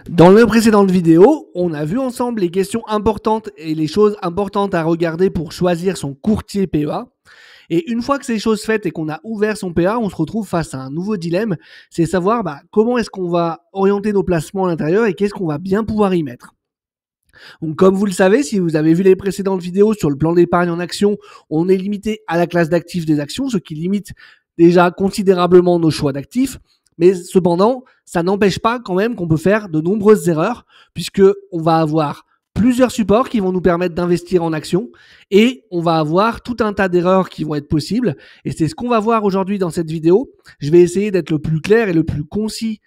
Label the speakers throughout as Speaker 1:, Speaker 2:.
Speaker 1: Dans la précédente vidéo, on a vu ensemble les questions importantes et les choses importantes à regarder pour choisir son courtier PEA. Et une fois que ces choses faites et qu'on a ouvert son PEA, on se retrouve face à un nouveau dilemme, c'est savoir comment est-ce qu'on va orienter nos placements à l'intérieur et qu'est-ce qu'on va bien pouvoir y mettre. Donc comme vous le savez, si vous avez vu les précédentes vidéos sur le plan d'épargne en action, on est limité à la classe d'actifs des actions, ce qui limite déjà considérablement nos choix d'actifs. Mais cependant, ça n'empêche pas quand même qu'on peut faire de nombreuses erreurs, puisque on va avoir plusieurs supports qui vont nous permettre d'investir en actions et on va avoir tout un tas d'erreurs qui vont être possibles. Et c'est ce qu'on va voir aujourd'hui dans cette vidéo. Je vais essayer d'être le plus clair et le plus concis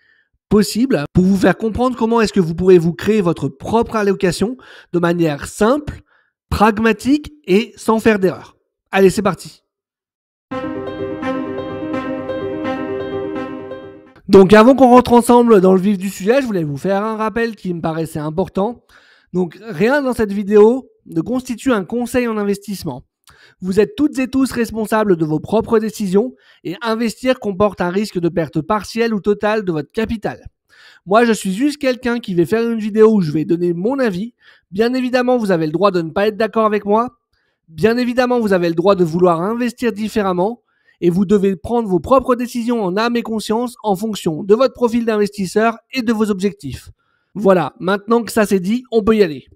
Speaker 1: possible pour vous faire comprendre comment est-ce que vous pourrez vous créer votre propre allocation de manière simple, pragmatique et sans faire d'erreur. Allez, c'est parti. Donc avant qu'on rentre ensemble dans le vif du sujet, je voulais vous faire un rappel qui me paraissait important. Donc rien dans cette vidéo ne constitue un conseil en investissement. Vous êtes toutes et tous responsables de vos propres décisions et investir comporte un risque de perte partielle ou totale de votre capital. Moi, je suis juste quelqu'un qui va faire une vidéo où je vais donner mon avis. Bien évidemment, vous avez le droit de ne pas être d'accord avec moi. Bien évidemment, vous avez le droit de vouloir investir différemment. Et vous devez prendre vos propres décisions en âme et conscience en fonction de votre profil d'investisseur et de vos objectifs. Voilà, maintenant que ça c'est dit, on peut y aller.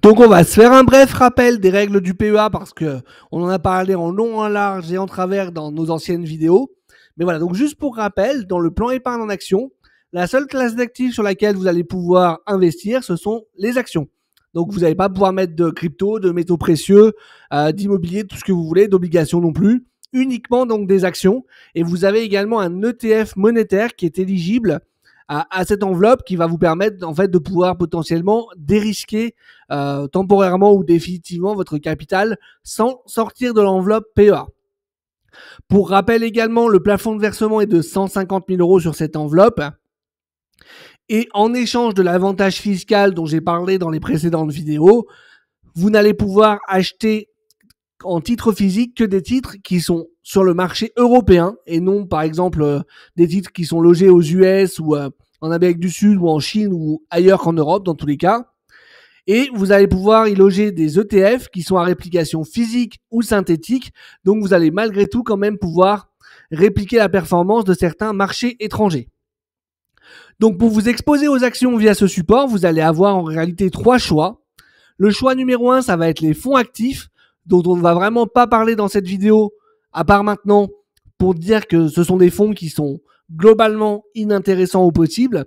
Speaker 1: Donc on va se faire un bref rappel des règles du PEA parce que on en a parlé en long, en large et en travers dans nos anciennes vidéos. Mais voilà, donc juste pour rappel, dans le plan épargne en action, la seule classe d'actifs sur laquelle vous allez pouvoir investir, ce sont les actions. Donc vous n'allez pas pouvoir mettre de crypto, de métaux précieux, d'immobilier, tout ce que vous voulez, d'obligations non plus. Uniquement donc des actions. Et vous avez également un ETF monétaire qui est éligible à cette enveloppe qui va vous permettre en fait de pouvoir potentiellement dérisquer temporairement ou définitivement votre capital sans sortir de l'enveloppe PEA. Pour rappel également, le plafond de versement est de 150 000 € sur cette enveloppe. Et en échange de l'avantage fiscal dont j'ai parlé dans les précédentes vidéos, vous n'allez pouvoir acheter en titre physique que des titres qui sont sur le marché européen et non par exemple des titres qui sont logés aux US ou en Amérique du Sud ou en Chine ou ailleurs qu'en Europe dans tous les cas. Et vous allez pouvoir y loger des ETF qui sont à réplication physique ou synthétique. Donc vous allez malgré tout quand même pouvoir répliquer la performance de certains marchés étrangers. Donc pour vous exposer aux actions via ce support, vous allez avoir en réalité 3 choix. Le choix numéro 1, ça va être les fonds actifs, dont on ne va vraiment pas parler dans cette vidéo, à part maintenant pour dire que ce sont des fonds qui sont globalement inintéressants au possible.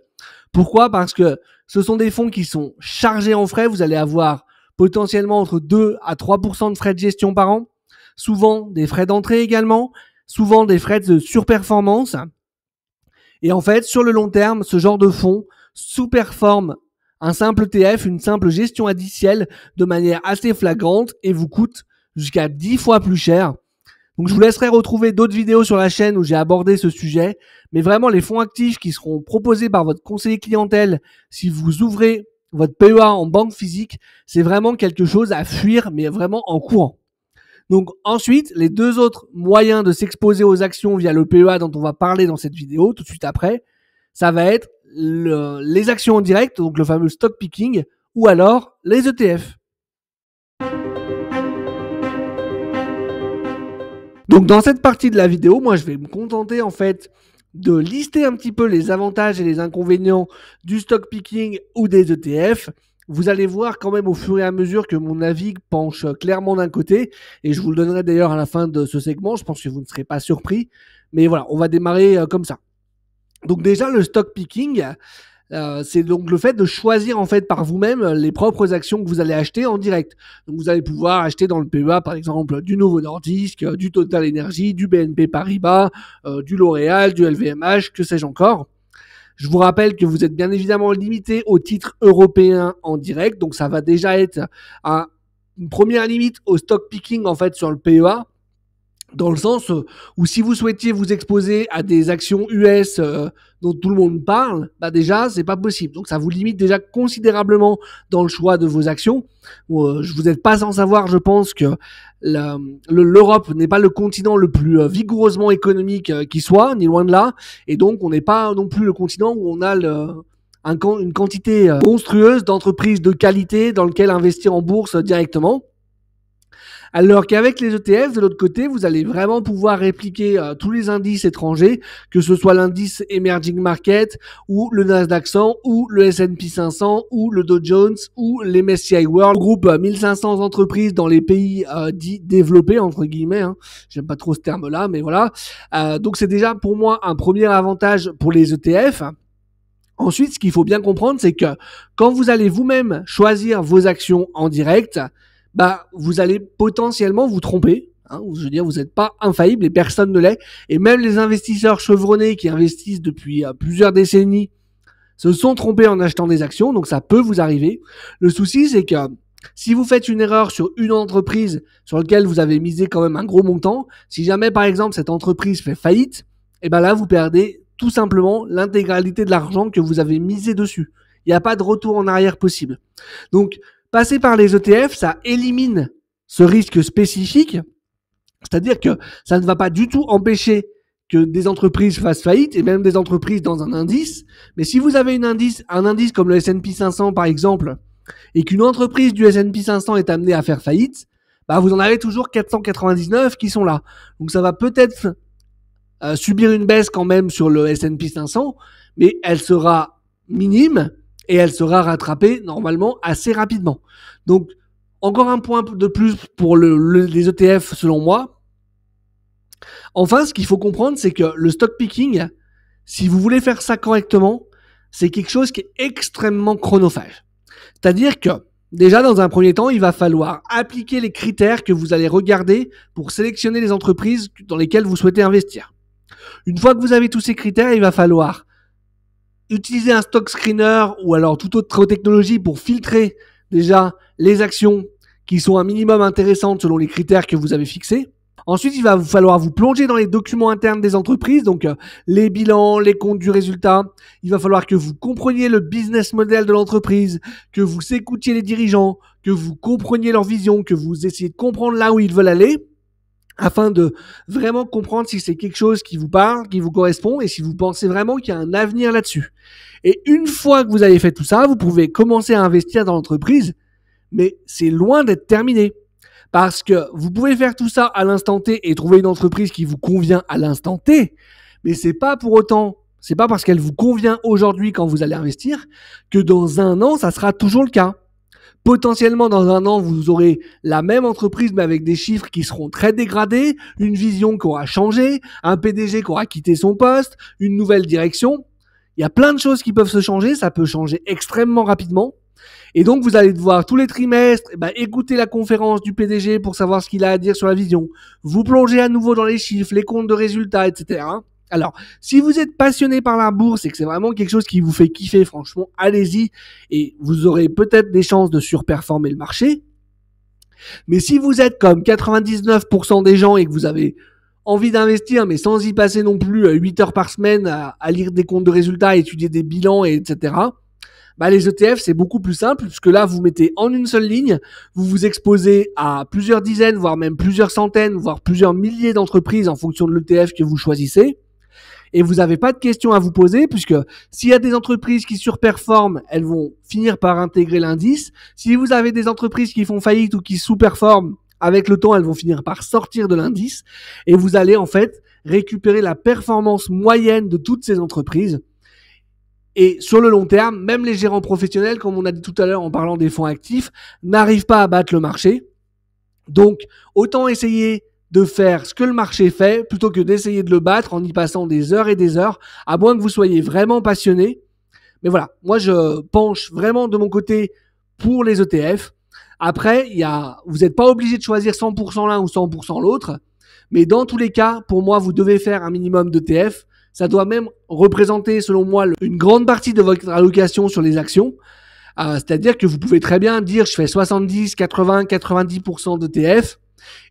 Speaker 1: Pourquoi ? Parce que ce sont des fonds qui sont chargés en frais. Vous allez avoir potentiellement entre 2 à 3% de frais de gestion par an, souvent des frais d'entrée également, souvent des frais de surperformance. Et en fait, sur le long terme, ce genre de fonds sous-performe un simple ETF, une simple gestion indicielle de manière assez flagrante et vous coûte jusqu'à 10 fois plus cher. Donc je vous laisserai retrouver d'autres vidéos sur la chaîne où j'ai abordé ce sujet. Mais vraiment, les fonds actifs qui seront proposés par votre conseiller clientèle si vous ouvrez votre PEA en banque physique, c'est vraiment quelque chose à fuir, mais vraiment en courant. Donc ensuite, les 2 autres moyens de s'exposer aux actions via le PEA dont on va parler dans cette vidéo tout de suite après, ça va être les actions en direct, donc le fameux stock picking, ou alors les ETF. Donc dans cette partie de la vidéo, moi je vais me contenter en fait de lister un petit peu les avantages et les inconvénients du stock picking ou des ETF. Vous allez voir quand même au fur et à mesure que mon avis penche clairement d'un côté, et je vous le donnerai d'ailleurs à la fin de ce segment, je pense que vous ne serez pas surpris, mais voilà, on va démarrer comme ça. Donc déjà le stock picking, c'est donc le fait de choisir en fait par vous-même les propres actions que vous allez acheter en direct. Donc vous allez pouvoir acheter dans le PEA par exemple du Novo Nordisk, du Total Energy, du BNP Paribas, du L'Oréal, du LVMH, que sais-je encore. Je vous rappelle que vous êtes bien évidemment limité aux titres européens en direct, donc ça va déjà être une première limite au stock picking en fait sur le PEA, dans le sens où si vous souhaitiez vous exposer à des actions US dont tout le monde parle, déjà c'est pas possible. Donc ça vous limite déjà considérablement dans le choix de vos actions. Je vous êtes pas sans savoir, je pense que l'Europe n'est pas le continent le plus vigoureusement économique qui soit, ni loin de là, et donc on n'est pas non plus le continent où on a une quantité monstrueuse d'entreprises de qualité dans lequel investir en bourse directement. Alors qu'avec les ETF, de l'autre côté, vous allez vraiment pouvoir répliquer tous les indices étrangers, que ce soit l'indice Emerging Market, ou le Nasdaq 100, ou le S&P 500, ou le Dow Jones, ou l'MSCI World, groupe 1500 entreprises dans les pays dits développés, entre guillemets. J'aime pas trop ce terme-là, mais voilà. Donc c'est déjà pour moi un premier avantage pour les ETF. Ensuite, ce qu'il faut bien comprendre, c'est que quand vous allez vous-même choisir vos actions en direct, vous allez potentiellement vous tromper. Je veux dire, vous n'êtes pas infaillible et personne ne l'est. Et même les investisseurs chevronnés qui investissent depuis plusieurs décennies se sont trompés en achetant des actions. Donc ça peut vous arriver. Le souci, c'est que si vous faites une erreur sur une entreprise sur laquelle vous avez misé quand même un gros montant, si jamais par exemple cette entreprise fait faillite, et là vous perdez tout simplement l'intégralité de l'argent que vous avez misé dessus. Il n'y a pas de retour en arrière possible. Donc passer par les ETF, ça élimine ce risque spécifique, c'est-à-dire que ça ne va pas du tout empêcher que des entreprises fassent faillite, et même des entreprises dans un indice. Mais si vous avez un indice comme le S&P 500 par exemple, et qu'une entreprise du S&P 500 est amenée à faire faillite, vous en avez toujours 499 qui sont là. Donc ça va peut-être subir une baisse quand même sur le S&P 500, mais elle sera minime, et elle sera rattrapée normalement assez rapidement. Donc, encore un point de plus pour les ETF selon moi. Enfin, ce qu'il faut comprendre, c'est que le stock picking, si vous voulez faire ça correctement, c'est quelque chose qui est extrêmement chronophage. C'est-à-dire que, déjà, dans un premier temps, il va falloir appliquer les critères que vous allez regarder pour sélectionner les entreprises dans lesquelles vous souhaitez investir. Une fois que vous avez tous ces critères, il va falloir utiliser un stock screener ou alors toute autre technologie pour filtrer déjà les actions qui sont un minimum intéressantes selon les critères que vous avez fixés. Ensuite, il va vous falloir vous plonger dans les documents internes des entreprises, donc les bilans, les comptes du résultat. Il va falloir que vous compreniez le business model de l'entreprise, que vous écoutiez les dirigeants, que vous compreniez leur vision, que vous essayiez de comprendre là où ils veulent aller, afin de vraiment comprendre si c'est quelque chose qui vous parle, qui vous correspond, et si vous pensez vraiment qu'il y a un avenir là-dessus. Et une fois que vous avez fait tout ça, vous pouvez commencer à investir dans l'entreprise, mais c'est loin d'être terminé. Parce que vous pouvez faire tout ça à l'instant T et trouver une entreprise qui vous convient à l'instant T, mais c'est pas pour autant, c'est pas parce qu'elle vous convient aujourd'hui quand vous allez investir que dans un an, ça sera toujours le cas. Potentiellement, dans un an, vous aurez la même entreprise, mais avec des chiffres qui seront très dégradés, une vision qui aura changé, un PDG qui aura quitté son poste, une nouvelle direction. Il y a plein de choses qui peuvent se changer, ça peut changer extrêmement rapidement. Et donc, vous allez devoir tous les trimestres écouter la conférence du PDG pour savoir ce qu'il a à dire sur la vision. Vous plongez à nouveau dans les chiffres, les comptes de résultats, etc. Alors, si vous êtes passionné par la bourse et que c'est vraiment quelque chose qui vous fait kiffer, franchement, allez-y et vous aurez peut-être des chances de surperformer le marché. Mais si vous êtes comme 99% des gens et que vous avez envie d'investir, mais sans y passer non plus 8 heures par semaine à lire des comptes de résultats, à étudier des bilans, etc., les ETF, c'est beaucoup plus simple, puisque là, vous mettez en une seule ligne, vous vous exposez à plusieurs dizaines, voire même plusieurs centaines, voire plusieurs milliers d'entreprises en fonction de l'ETF que vous choisissez. Et vous n'avez pas de questions à vous poser, puisque s'il y a des entreprises qui surperforment, elles vont finir par intégrer l'indice. Si vous avez des entreprises qui font faillite ou qui sous-performent, avec le temps, elles vont finir par sortir de l'indice. Et vous allez en fait récupérer la performance moyenne de toutes ces entreprises. Et sur le long terme, même les gérants professionnels, comme on a dit tout à l'heure en parlant des fonds actifs, n'arrivent pas à battre le marché. Donc, autant essayer de faire ce que le marché fait plutôt que d'essayer de le battre en y passant des heures et des heures, à moins que vous soyez vraiment passionné. Mais voilà, moi je penche vraiment de mon côté pour les ETF. Après, vous n'êtes pas obligé de choisir 100% l'un ou 100% l'autre, mais dans tous les cas, pour moi, vous devez faire un minimum d'ETF. Ça doit même représenter, selon moi, une grande partie de votre allocation sur les actions. C'est-à-dire que vous pouvez très bien dire je fais 70, 80, 90% d'ETF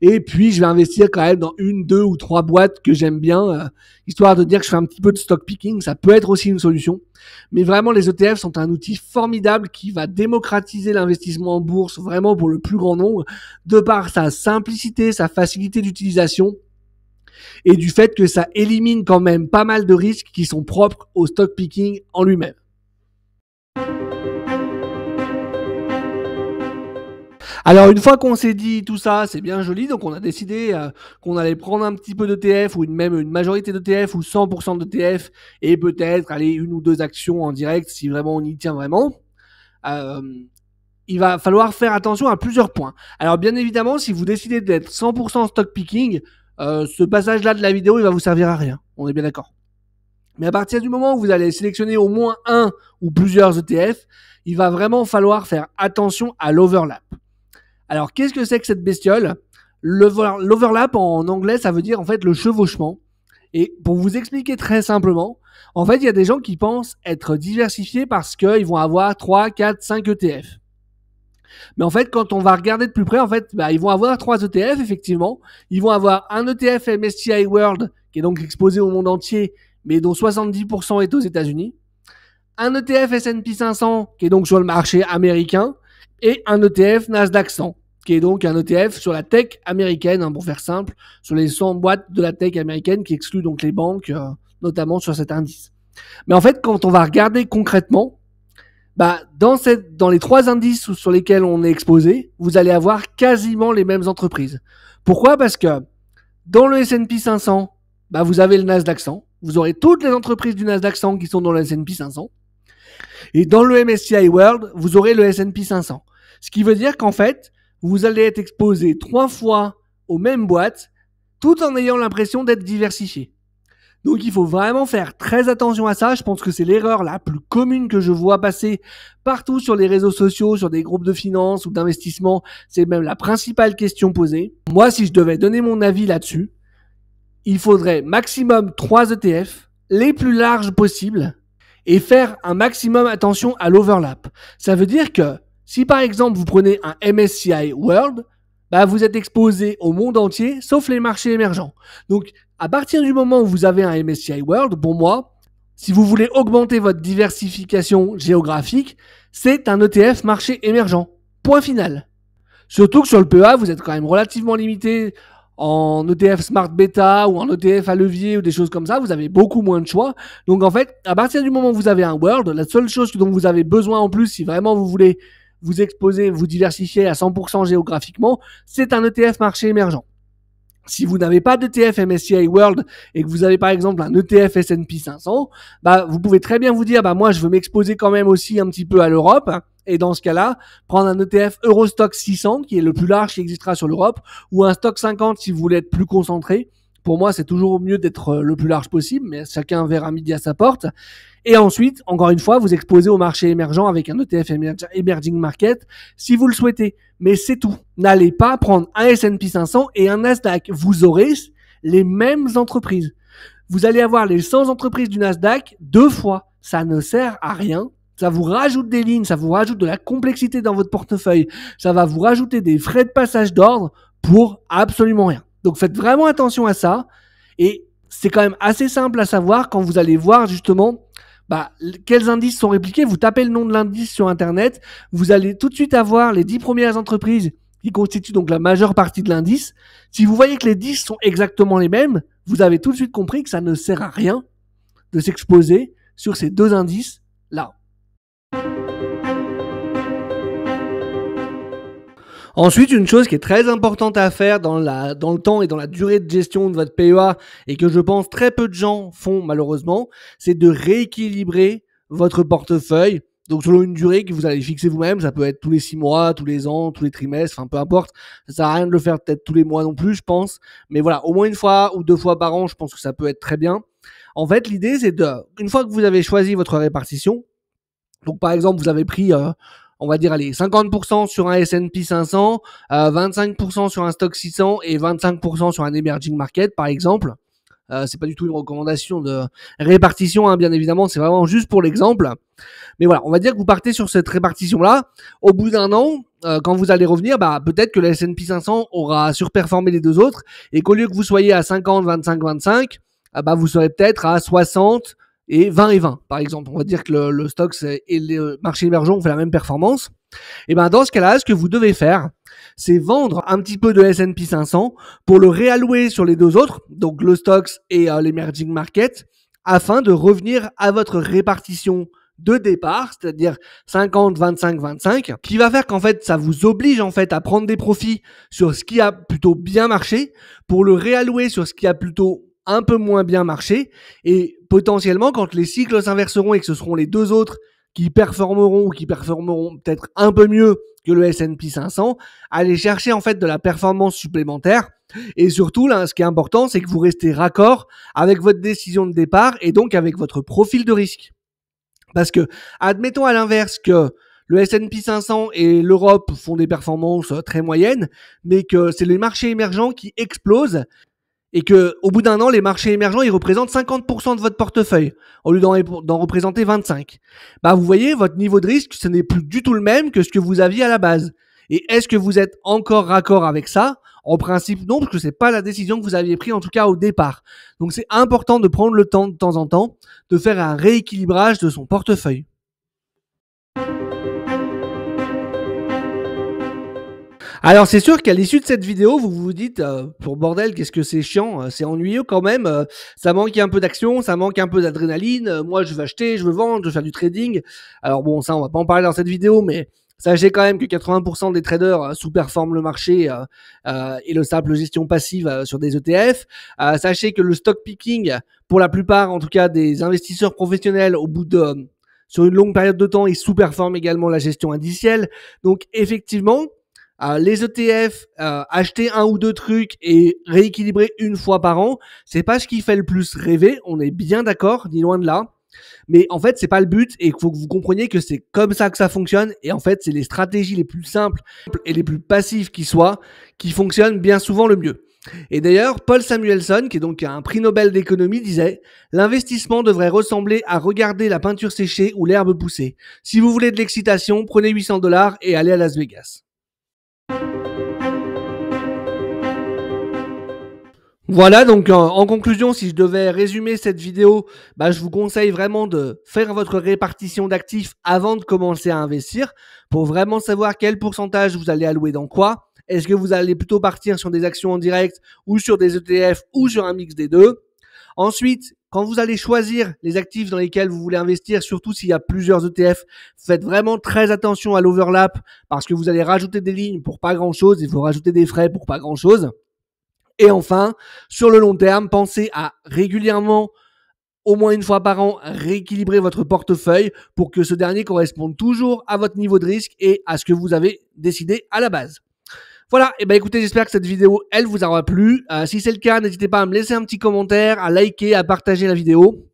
Speaker 1: et puis je vais investir quand même dans 1, 2 ou 3 boîtes que j'aime bien, histoire de dire que je fais un petit peu de stock picking. Ça peut être aussi une solution. Mais vraiment, les ETF sont un outil formidable qui va démocratiser l'investissement en bourse vraiment pour le plus grand nombre, de par sa simplicité, sa facilité d'utilisation et du fait que ça élimine quand même pas mal de risques qui sont propres au stock picking en lui-même. Alors une fois qu'on s'est dit tout ça, c'est bien joli, donc on a décidé qu'on allait prendre un petit peu d'ETF ou même une majorité d'ETF ou 100% d'ETF et peut-être aller une ou deux actions en direct si vraiment on y tient vraiment. Il va falloir faire attention à plusieurs points. Alors bien évidemment, si vous décidez d'être 100% stock picking, ce passage-là de la vidéo, il va vous servir à rien. On est bien d'accord. Mais à partir du moment où vous allez sélectionner au moins un ou plusieurs ETF, il va vraiment falloir faire attention à l'overlap. Alors, qu'est-ce que c'est que cette bestiole ? L'overlap, en anglais, ça veut dire en fait le chevauchement. Et pour vous expliquer très simplement, en fait, il y a des gens qui pensent être diversifiés parce qu'ils vont avoir 3, 4, 5 ETF. Mais en fait, quand on va regarder de plus près, en fait, ils vont avoir 3 ETF, effectivement. Ils vont avoir un ETF MSCI World, qui est donc exposé au monde entier, mais dont 70% est aux États-Unis. Un ETF S&P 500, qui est donc sur le marché américain. Et un ETF Nasdaq 100, qui est donc un ETF sur la tech américaine, pour faire simple, sur les 100 boîtes de la tech américaine qui excluent donc les banques, notamment sur cet indice. Mais en fait, quand on va regarder concrètement, dans les 3 indices sur lesquels on est exposé, vous allez avoir quasiment les mêmes entreprises. Pourquoi ? Parce que dans le S&P 500, vous avez le Nasdaq 100. Vous aurez toutes les entreprises du Nasdaq 100 qui sont dans le S&P 500. Et dans le MSCI World, vous aurez le S&P 500. Ce qui veut dire qu'en fait, vous allez être exposé 3 fois aux mêmes boîtes, tout en ayant l'impression d'être diversifié. Donc il faut vraiment faire très attention à ça. Je pense que c'est l'erreur la plus commune que je vois passer partout sur les réseaux sociaux, sur des groupes de finance ou d'investissement. C'est même la principale question posée. Moi, si je devais donner mon avis là-dessus, il faudrait maximum 3 ETF, les plus larges possibles, et faire un maximum attention à l'overlap. Ça veut dire que si par exemple vous prenez un MSCI World, vous êtes exposé au monde entier, sauf les marchés émergents. Donc à partir du moment où vous avez un MSCI World, pour moi, si vous voulez augmenter votre diversification géographique, c'est un ETF marché émergent. Point final. Surtout que sur le PEA, vous êtes quand même relativement limité en ETF Smart Beta ou en ETF à levier ou des choses comme ça, vous avez beaucoup moins de choix. Donc en fait, à partir du moment où vous avez un World, la seule chose dont vous avez besoin en plus, si vraiment vous voulez vous exposer, vous diversifier à 100% géographiquement, c'est un ETF marché émergent. Si vous n'avez pas d'ETF MSCI World et que vous avez par exemple un ETF S&P 500, vous pouvez très bien vous dire, moi je veux m'exposer quand même aussi un petit peu à l'Europe. Et dans ce cas-là, prendre un ETF Eurostock 600, qui est le plus large qui existera sur l'Europe, ou un Stock 50 si vous voulez être plus concentré. Pour moi, c'est toujours mieux d'être le plus large possible, mais chacun verra midi à sa porte. Et ensuite, encore une fois, vous exposez au marché émergent avec un ETF Emerging Market si vous le souhaitez. Mais c'est tout. N'allez pas prendre un S&P 500 et un Nasdaq. Vous aurez les mêmes entreprises. Vous allez avoir les 100 entreprises du Nasdaq 2 fois. Ça ne sert à rien. Ça vous rajoute des lignes, ça vous rajoute de la complexité dans votre portefeuille. Ça va vous rajouter des frais de passage d'ordre pour absolument rien. Donc faites vraiment attention à ça. Et c'est quand même assez simple à savoir quand vous allez voir justement quels indices sont répliqués. Vous tapez le nom de l'indice sur Internet. Vous allez tout de suite avoir les 10 premières entreprises qui constituent donc la majeure partie de l'indice. Si vous voyez que les 10 sont exactement les mêmes, vous avez tout de suite compris que ça ne sert à rien de s'exposer sur ces 2 indices-là. Ensuite, une chose qui est très importante à faire dans le temps et dans la durée de gestion de votre PEA et que je pense très peu de gens font malheureusement, c'est de rééquilibrer votre portefeuille. Donc selon une durée que vous allez fixer vous-même, ça peut être tous les 6 mois, tous les ans, tous les trimestres, peu importe. Ça sert à rien de le faire peut-être tous les mois non plus, je pense. Mais voilà, au moins 1 fois ou 2 fois par an, je pense que ça peut être très bien. En fait, l'idée, c'est une fois que vous avez choisi votre répartition, donc par exemple, vous avez pris on va dire, 50% sur un S&P 500, 25% sur un Stock 600 et 25% sur un Emerging Market, par exemple. C'est pas du tout une recommandation de répartition, bien évidemment, c'est vraiment juste pour l'exemple. Mais voilà, on va dire que vous partez sur cette répartition-là. Au bout d'un an, quand vous allez revenir, peut-être que le S&P 500 aura surperformé les 2 autres et qu'au lieu que vous soyez à 50, 25, 25, vous serez peut-être à 60 et 20 et 20, par exemple. On va dire que le Stoxx et le marché émergent ont fait la même performance. Et ben dans ce cas-là, ce que vous devez faire, c'est vendre un petit peu de S&P 500 pour le réallouer sur les deux autres, donc le Stoxx et l'Emerging Market, afin de revenir à votre répartition de départ, c'est-à-dire 50, 25, 25, qui va faire qu'en fait, ça vous oblige en fait à prendre des profits sur ce qui a plutôt bien marché pour le réallouer sur ce qui a plutôt un peu moins bien marché, et potentiellement quand les cycles s'inverseront et que ce seront les deux autres qui performeront ou qui performeront peut-être un peu mieux que le S&P 500, aller chercher en fait de la performance supplémentaire. Et surtout, là, ce qui est important, c'est que vous restez raccord avec votre décision de départ et donc avec votre profil de risque. Parce que, admettons à l'inverse que le S&P 500 et l'Europe font des performances très moyennes, mais que c'est les marchés émergents qui explosent et que au bout d'un an, les marchés émergents, ils représentent 50% de votre portefeuille au lieu d'en représenter 25. Bah, vous voyez, votre niveau de risque, ce n'est plus du tout le même que ce que vous aviez à la base. Et est-ce que vous êtes encore raccord avec ça? En principe, non, parce que c'est pas la décision que vous aviez prise, en tout cas au départ. Donc, c'est important de prendre le temps de temps en temps de faire un rééquilibrage de son portefeuille. Alors c'est sûr qu'à l'issue de cette vidéo, vous vous dites pour bordel, qu'est-ce que c'est chiant, c'est ennuyeux quand même, ça manque un peu d'action, ça manque un peu d'adrénaline, moi je veux acheter, je veux vendre, je veux faire du trading. Alors bon, ça on va pas en parler dans cette vidéo, mais sachez quand même que 80% des traders sous-performent le marché et le simple gestion passive sur des ETF. Sachez que le stock picking, pour la plupart en tout cas des investisseurs professionnels, au bout de sur une longue période de temps, ils sous-performent également la gestion indicielle. Donc effectivement, les ETF, acheter un ou deux trucs et rééquilibrer une fois par an, c'est pas ce qui fait le plus rêver, on est bien d'accord, ni loin de là. Mais en fait, c'est pas le but et il faut que vous compreniez que c'est comme ça que ça fonctionne. Et en fait, c'est les stratégies les plus simples et les plus passives qui soient qui fonctionnent bien souvent le mieux. Et d'ailleurs, Paul Samuelson, qui est donc un prix Nobel d'économie, disait « L'investissement devrait ressembler à regarder la peinture sécher ou l'herbe pousser. Si vous voulez de l'excitation, prenez 800 $ et allez à Las Vegas. » Voilà, donc en conclusion, si je devais résumer cette vidéo, je vous conseille vraiment de faire votre répartition d'actifs avant de commencer à investir pour vraiment savoir quel pourcentage vous allez allouer dans quoi. Est-ce que vous allez plutôt partir sur des actions en direct ou sur des ETF ou sur un mix des deux? Ensuite, quand vous allez choisir les actifs dans lesquels vous voulez investir, surtout s'il y a plusieurs ETF, faites vraiment très attention à l'overlap parce que vous allez rajouter des lignes pour pas grand-chose, il faut rajouter des frais pour pas grand-chose. Et enfin, sur le long terme, pensez à régulièrement, au moins une fois par an, rééquilibrer votre portefeuille pour que ce dernier corresponde toujours à votre niveau de risque et à ce que vous avez décidé à la base. Voilà, et écoutez, j'espère que cette vidéo, elle vous aura plu. Si c'est le cas, n'hésitez pas à me laisser un petit commentaire, à liker, à partager la vidéo.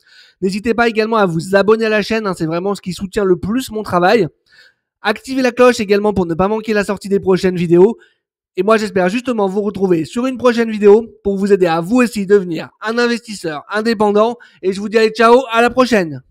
Speaker 1: N'hésitez pas également à vous abonner à la chaîne, c'est vraiment ce qui soutient le plus mon travail. Activez la cloche également pour ne pas manquer la sortie des prochaines vidéos. Et moi, j'espère justement vous retrouver sur une prochaine vidéo pour vous aider à vous aussi devenir un investisseur indépendant. Et je vous dis allez, ciao, à la prochaine.